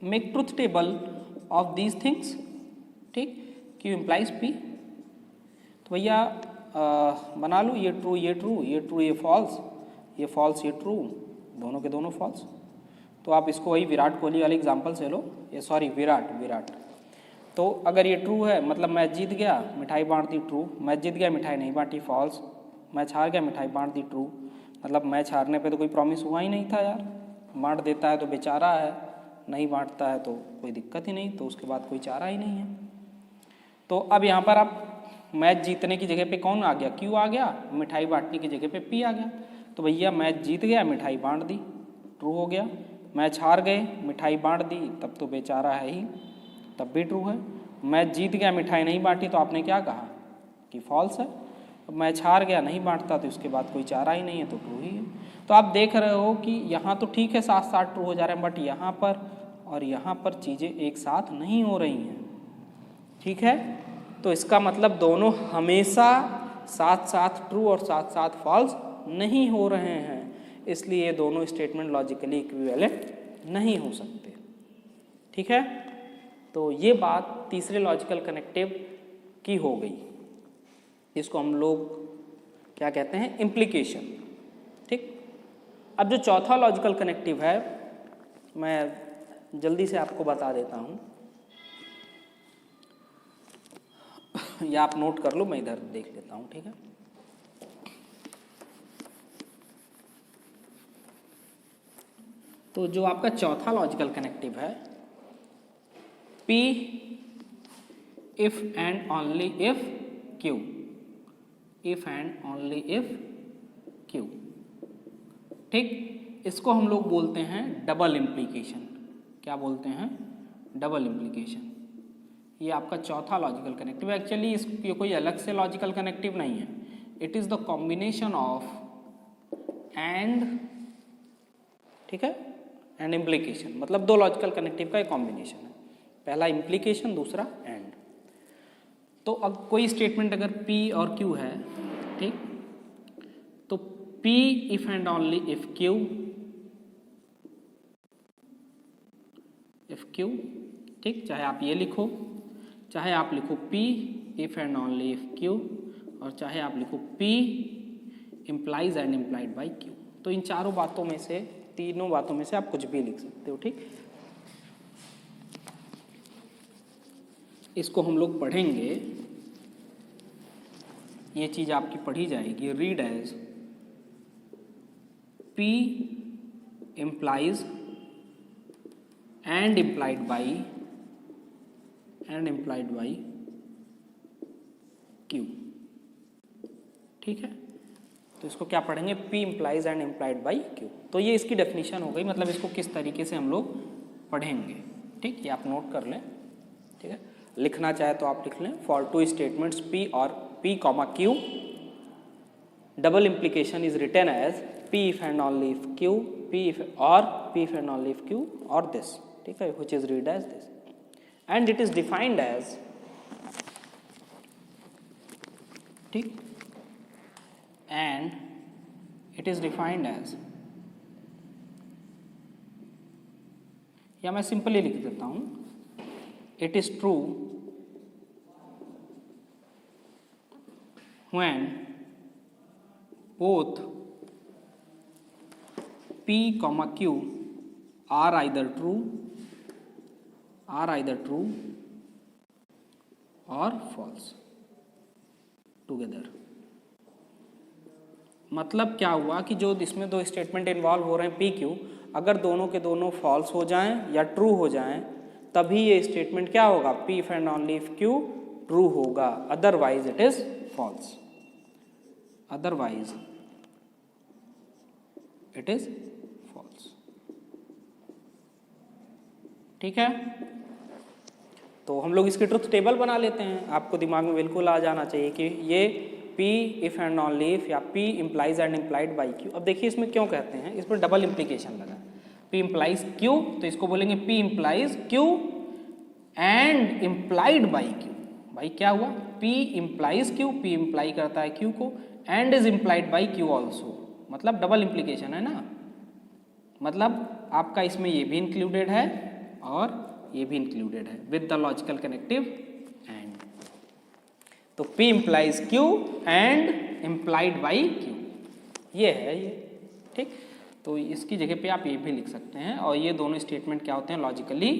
make truth table of these things, ठीक। Q implies P। तो भैया बना लूँ, ये ट्रू ये ट्रू, ये ट्रू ये फॉल्स, ये फॉल्स ये ट्रू, दोनों के दोनों फॉल्स। तो आप इसको वही विराट कोहली वाले एग्जाम्पल से लो, ये सॉरी विराट। तो अगर ये ट्रू है मतलब मैच जीत गया, मिठाई बांट दी, ट्रू। मैच जीत गया, मिठाई नहीं बांटी, फॉल्स। मैच हार गया, मिठाई बांट दी, ट्रू। मतलब मैच हारने पे तो कोई प्रॉमिस हुआ ही नहीं था यार, बांट देता है तो बेचारा है, नहीं बांटता है तो कोई दिक्कत ही नहीं, तो उसके बाद कोई चारा ही नहीं है। तो अब यहाँ पर आप मैच जीतने की जगह पे कौन आ गया, क्यू आ गया, मिठाई बांटने की जगह पे पी आ गया। तो भैया मैच जीत गया, मिठाई बांट दी, ट्रू हो गया। मैच हार गए, मिठाई बांट दी, तब तो बेचारा है ही, तब भी ट्रू है। मैच जीत गया, मिठाई नहीं बांटी, तो आपने क्या कहा कि फॉल्स है। अब मैच हार गया, नहीं बांटता, तो इसके बाद कोई चारा ही नहीं है, तो ट्रू ही है। तो आप देख रहे हो कि यहाँ तो ठीक है साथ साथ ट्रू हो जा रहे हैं, बट यहाँ पर और यहाँ पर चीज़ें एक साथ नहीं हो रही हैं, ठीक है। तो इसका मतलब दोनों हमेशा साथ साथ ट्रू और साथ साथ फॉल्स नहीं हो रहे हैं, इसलिए ये दोनों स्टेटमेंट लॉजिकली इक्विवेलेंट नहीं हो सकते, ठीक है। तो ये बात तीसरे लॉजिकल कनेक्टिव की हो गई, इसको हम लोग क्या कहते हैं, इम्प्लीकेशन, ठीक। अब जो चौथा लॉजिकल कनेक्टिव है मैं जल्दी से आपको बता देता हूँ, या आप नोट कर लो, मैं इधर देख लेता हूँ, ठीक है। तो जो आपका चौथा लॉजिकल कनेक्टिव है, P if and only if Q, if and only if Q, ठीक। इसको हम लोग बोलते हैं डबल इम्प्लीकेशन। क्या बोलते हैं, डबल इम्प्लीकेशन। ये आपका चौथा लॉजिकल कनेक्टिव। एक्चुअली ये कोई अलग से लॉजिकल कनेक्टिव नहीं है, it is the combination of and, ठीक है, एंड इम्प्लीकेशन। मतलब दो लॉजिकल कनेक्टिव का एक कॉम्बिनेशन है, पहला इम्प्लीकेशन, दूसरा एंड। तो अब कोई स्टेटमेंट अगर P और Q है, ठीक, तो P if and only if Q, ठीक। चाहे आप ये लिखो, चाहे आप लिखो P if and only if Q, और चाहे आप लिखो P implies and implied by Q। तो इन चारों बातों में से, तीनों बातों में से आप कुछ भी लिख सकते हो, ठीक। इसको हम लोग पढ़ेंगे, ये चीज़ आपकी पढ़ी जाएगी, read as P implies and implied by Q। ठीक है, तो इसको क्या पढ़ेंगे, P implies and implied by Q। तो ये इसकी डेफिनेशन हो गई, मतलब इसको किस तरीके से हम लोग पढ़ेंगे। ठीक, ये आप नोट कर लें। ठीक है, लिखना चाहे तो आप लिख लें, फॉर टू स्टेटमेंट्स P और P, Q, double implication is written as P if and only if Q, P if and only if Q or this, ठीक है, which is read as this, and it is defined as, ठीक, and it is defined as, या मैं simply लिख देता हूं, it is true when both P, Q are either true or false together। मतलब क्या हुआ कि जो इसमें दो स्टेटमेंट इन्वॉल्व हो रहे हैं P, Q, अगर दोनों के दोनों फॉल्स हो जाएं या ट्रू हो जाएं तभी ये स्टेटमेंट क्या होगा, P if and only if Q true होगा, otherwise it is false, otherwise it is false. ठीक है, तो हम लोग इसकी ट्रुथ टेबल बना लेते हैं। आपको दिमाग में बिल्कुल आ जाना चाहिए कि ये P if and only if या P implies and implied by Q। अब देखिए इसमें क्यों कहते हैं, इसमें डबल इम्प्लीकेशन लगा, P इम्प्लाइज Q, तो इसको बोलेंगे P implies Q and implied by Q। भाई क्या हुआ, P implies Q, P imply करता है Q को, and is implied by Q also, मतलब डबल इम्प्लीकेशन है ना, मतलब आपका इसमें ये भी इंक्लूडेड है और ये भी इंक्लूडेड है with the logical connective and. तो P implies Q and implied by Q, ये है ये। ठीक, तो इसकी जगह पे आप ये भी लिख सकते हैं, और ये दोनों स्टेटमेंट क्या होते हैं, लॉजिकली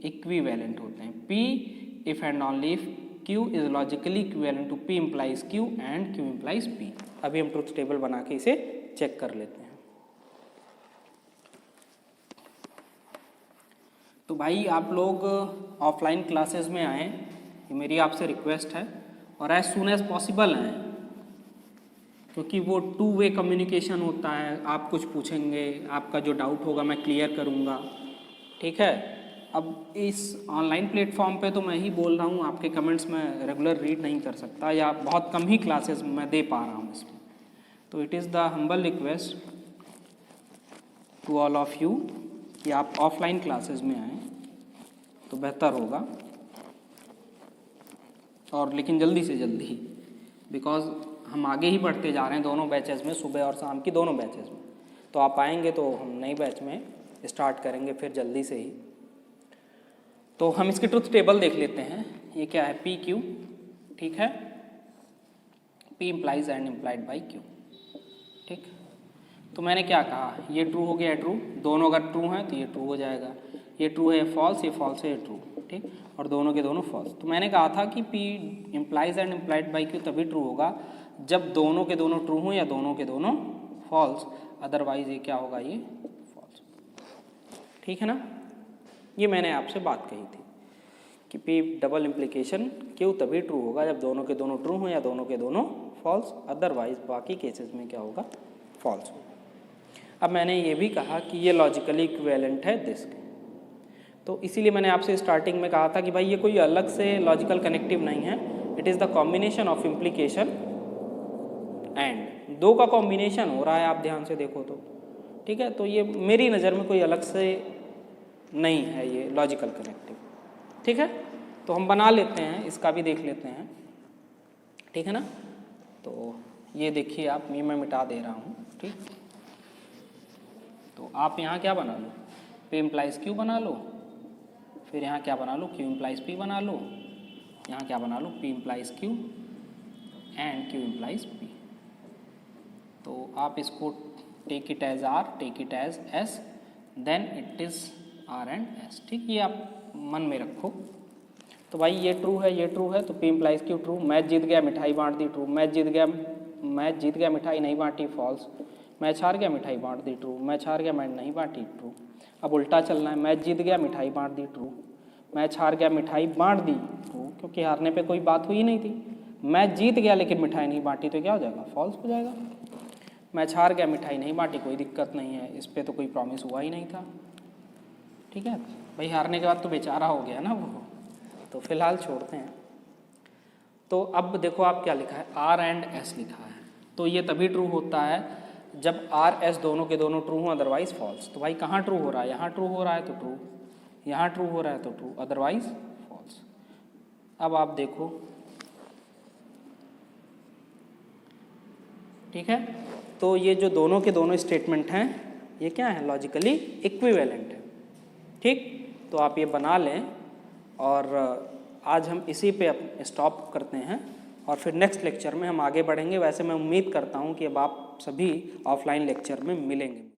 इक्विवेलेंट होते हैं। P if and only if Q is logically equivalent to P implies Q and Q implies P। अभी हम ट्रुथ टेबल बना के इसे चेक कर लेते हैं। तो भाई आप लोग ऑफलाइन क्लासेस में आएँ, ये मेरी आपसे रिक्वेस्ट है, और एज सुन एज पॉसिबल आएँ, क्योंकि वो टू वे कम्युनिकेशन होता है। आप कुछ पूछेंगे, आपका जो डाउट होगा मैं क्लियर करूँगा। ठीक है, अब इस ऑनलाइन प्लेटफॉर्म पे तो मैं ही बोल रहा हूँ, आपके कमेंट्स में रेगुलर रीड नहीं कर सकता, या बहुत कम ही क्लासेस मैं दे पा रहा हूँ इसमें। तो it is the humble request to all of you कि आप ऑफलाइन क्लासेस में आएँ तो बेहतर होगा, और लेकिन जल्दी से जल्दी, बिकॉज हम आगे ही बढ़ते जा रहे हैं दोनों बैचेस में, सुबह और शाम की दोनों बैचेस में। तो आप आएंगे तो हम नई बैच में स्टार्ट करेंगे फिर जल्दी से ही। तो हम इसकी ट्रुथ टेबल देख लेते हैं। ये क्या है, P Q, ठीक है, P implies and implied by Q। ठीक, तो मैंने क्या कहा, ये ट्रू हो गया, ट्रू, दोनों अगर ट्रू हैं तो ये ट्रू हो जाएगा, ये ट्रू है फॉल्स, ये फॉल्स है ये ट्रू। ठीक, और दोनों के दोनों फॉल्स। तो मैंने कहा था कि P implies and implied by Q तभी ट्रू होगा जब दोनों के दोनों ट्रू हों या दोनों के दोनों फॉल्स, अदरवाइज ये क्या होगा, ये फॉल्स। ठीक है ना, ये मैंने आपसे बात कही थी कि P डबल इम्प्लीकेशन Q तभी ट्रू होगा जब दोनों के दोनों ट्रू हों या दोनों के दोनों फॉल्स, अदरवाइज बाकी केसेस में क्या होगा, फॉल्स होगा। अब मैंने ये भी कहा कि ये लॉजिकली इक्विवेलेंट है दिस के, तो इसीलिए मैंने आपसे स्टार्टिंग में कहा था कि भाई ये कोई अलग से लॉजिकल कनेक्टिव नहीं है, it is the combination of implication and. दो का कॉम्बिनेशन हो रहा है, आप ध्यान से देखो तो। ठीक है, तो ये मेरी नज़र में कोई अलग से नहीं है ये लॉजिकल कनेक्टिव। ठीक है, तो हम बना लेते हैं, इसका भी देख लेते हैं। ठीक है ना, तो ये देखिए आप, मैं मिटा दे रहा हूँ। ठीक, तो आप यहाँ क्या बना लो, P इम्प्लाइज Q बना लो, फिर यहाँ क्या बना लो, Q इम्प्लाइज P बना लो, यहाँ क्या बना लो, P implies Q and Q implies P। तो आप इसको take it as R, take it as S, then it is R and S। ठीक, ये आप मन में रखो। तो भाई ये ट्रू है तो P implies Q true. Match जीत गया मिठाई बांट दी ट्रू। मैच जीत गया मिठाई नहीं बांटी फॉल्स। मैच हार गया मिठाई बांट दी ट्रू। मैच हार गया मैच नहीं बांटी ट्रू। अब उल्टा चलना है, मैच जीत गया मिठाई बांट दी ट्रू। मैच हार गया मिठाई बांट दी ट्रू, क्योंकि हारने पे कोई बात हुई नहीं थी। मैच जीत गया लेकिन मिठाई नहीं बांटी तो क्या हो जाएगा, फॉल्स हो जाएगा। मैच हार गया मिठाई नहीं बांटी, कोई दिक्कत नहीं है, इस पर तो कोई प्रॉमिस हुआ ही नहीं था। ठीक है भाई, हारने के बाद तो बेचारा हो गया ना वो, तो फिलहाल छोड़ते हैं। तो अब देखो आप क्या लिखा है, आर एंड एस लिखा है। तो ये तभी ट्रू होता है जब आर एस दोनों के दोनों ट्रू हों, अदरवाइज फॉल्स। तो भाई कहाँ ट्रू हो रहा है, यहाँ ट्रू हो रहा है तो ट्रू, यहाँ ट्रू हो रहा है तो ट्रू, अदरवाइज फॉल्स। अब आप देखो, ठीक है, तो ये जो दोनों के दोनों स्टेटमेंट हैं ये क्या है, लॉजिकली इक्विवेलेंट है। ठीक, तो आप ये बना लें और आज हम इसी पे स्टॉप करते हैं और फिर नेक्स्ट लेक्चर में हम आगे बढ़ेंगे। वैसे मैं उम्मीद करता हूँ कि अब आप सभी ऑफलाइन लेक्चर में मिलेंगे।